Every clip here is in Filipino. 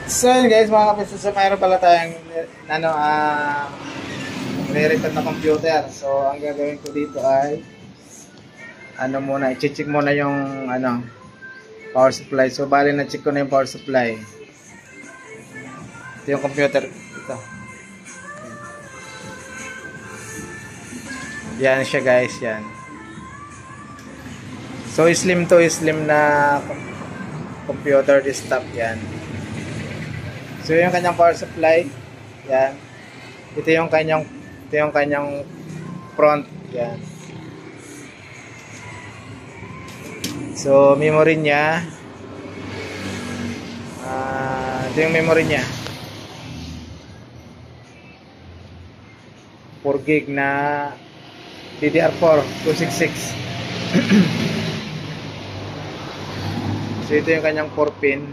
So yun guys, mga kapisto, so mayroon pala tayong re-record na computer. So ang gagawin ko dito ay i-check muna yung power supply. So bali na check ko na yung power supply. Ito yung computer ito. Yan siya guys, yan. So slim na computer desktop yan. So yung kanyang power supply, yan. Ito yung kanyang front, yan. So memory niya, ito yung memory niya. 4 gig na DDR4 266. So ito yung kanyang 4 pin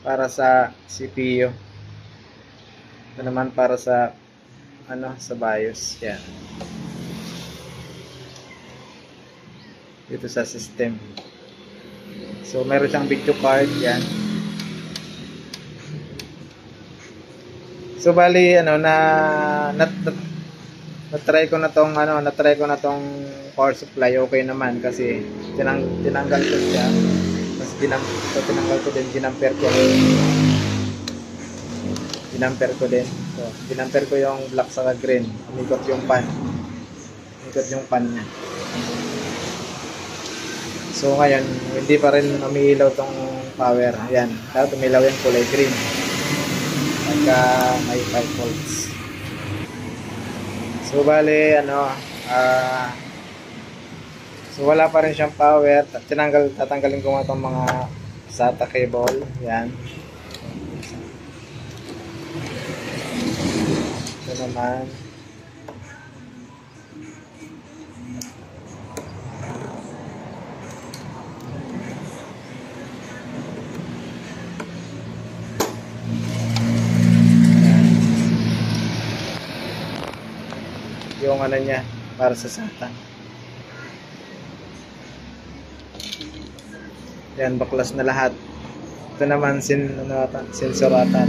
para sa CPU. Ito naman para sa sa BIOS, yan. Dito sa system. So meron siyang video card, yan. So bali na-try ko na tong power supply, okay naman kasi tinanggal ko siya. Tapos tinanggal ko din, ginamper ko din. So ginamper ko yung black saka green. Umikot yung pan niya. So ngayon, hindi pa rin umiilaw tong power. Ayan, dapat umilaw yung kulay green pagka may 5 volts. So bali so wala pa rin siyang power. Tatanggalin ko nga itong mga SATA cable. Yan. Ito naman. Yung niya para sa SATA. Yan, baklas na lahat. Ito naman sensor ata.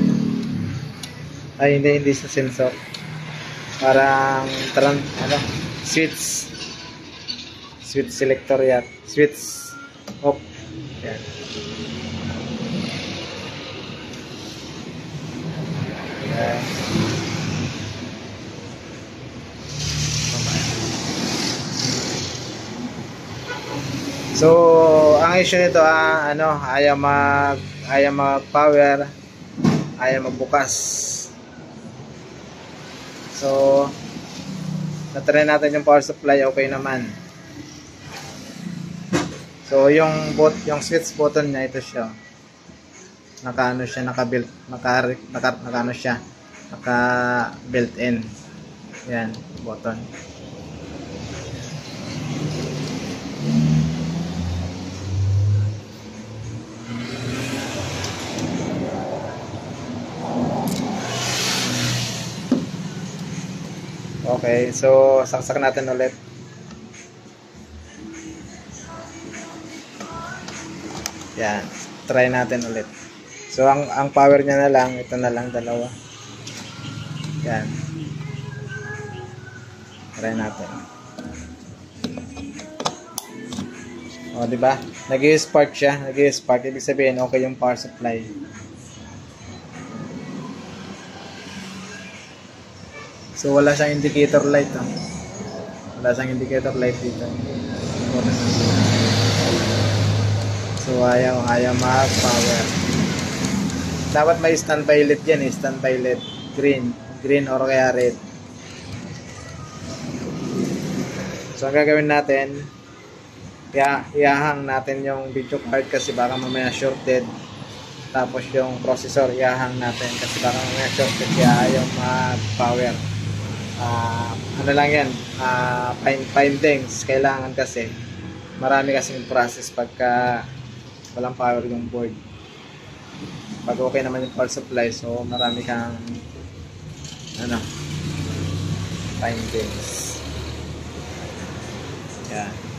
Ay, hindi sa sensor. Parang switch selector yan. Switch off. Yan. Yan. So, ang issue nito ayaw mag-power, ayaw magbukas. So, na-try natin yung power supply, okay naman. So, yung switch button niya, ito siya. Naka-built in. Yan, button. Okay, so saksak natin ulit. Yan, try natin ulit. So ang power niya na lang, ito na lang dalawa. Yan. Try natin. O, di ba? Nag-i-spark siya, ibig sabihin okay yung power supply. So wala siyang indicator light Wala siyang indicator light dito. So ayaw mag-power. Dapat may standby LED yan, standby LED. Green or kaya red. So ang gagawin natin, iahang natin yung video card kasi baka mamaya shorted. Tapos yung processor iahang natin kasi baka mamaya shorted kaya ayaw mag-power. Lang yan, findings kailangan kasi marami kasing process pagka walang power yung board. Pag okay naman yung power supply, so marami kang findings. Yan.